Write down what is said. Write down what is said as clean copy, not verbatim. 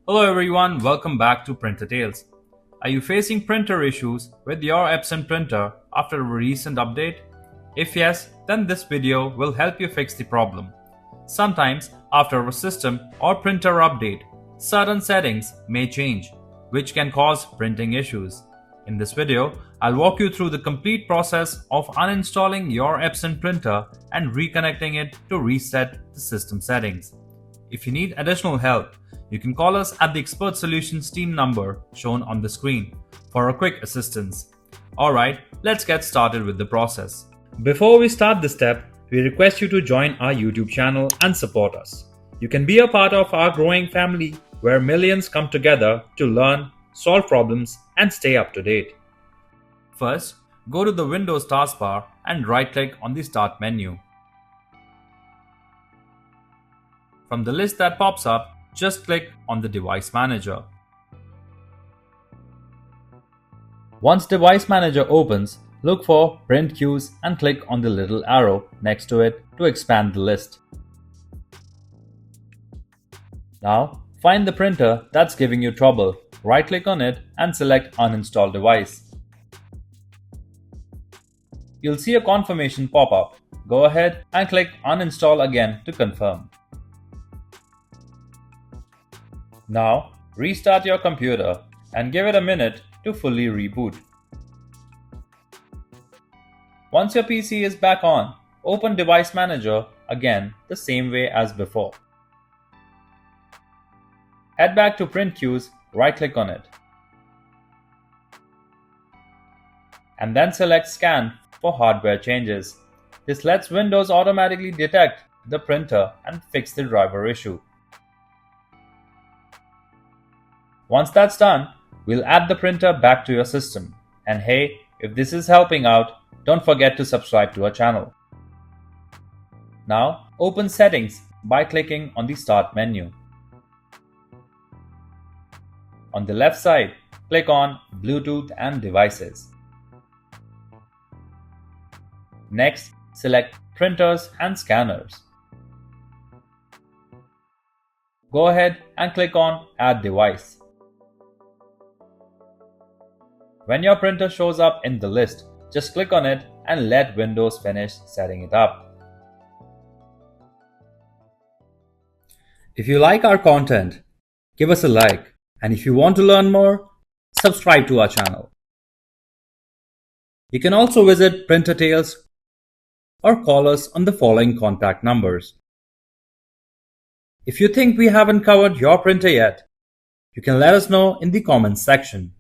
Hello everyone, welcome back to Printer Tales. Are you facing printer issues with your Epson printer after a recent update? If yes, then this video will help you fix the problem. Sometimes, after a system or printer update, certain settings may change, which can cause printing issues. In this video, I'll walk you through the complete process of uninstalling your Epson printer and reconnecting it to reset the system settings. If you need additional help, you can call us at the Expert Solutions team number shown on the screen for a quick assistance. Alright, let's get started with the process. Before we start this step, we request you to join our YouTube channel and support us. You can be a part of our growing family where millions come together to learn, solve problems, and stay up to date. First, go to the Windows taskbar and right-click on the Start menu. From the list that pops up, just click on the Device Manager. Once Device Manager opens, look for Print Queues and click on the little arrow next to it to expand the list. Now, find the printer that's giving you trouble. Right-click on it and select Uninstall Device. You'll see a confirmation pop up. Go ahead and click Uninstall again to confirm. Now, restart your computer and give it a minute to fully reboot. Once your PC is back on, open Device Manager again the same way as before. Head back to Print Queues, right-click on it. And then select Scan for hardware changes. This lets Windows automatically detect the printer and fix the driver issue. Once that's done, we'll add the printer back to your system. And hey, if this is helping out, don't forget to subscribe to our channel. Now, open Settings by clicking on the Start menu. On the left side, click on Bluetooth and Devices. Next, select Printers and Scanners. Go ahead and click on Add Device. When your printer shows up in the list, just click on it and let Windows finish setting it up. If you like our content, give us a like, and if you want to learn more, subscribe to our channel. You can also visit Printer Tales or call us on the following contact numbers. If you think we haven't covered your printer yet, you can let us know in the comments section.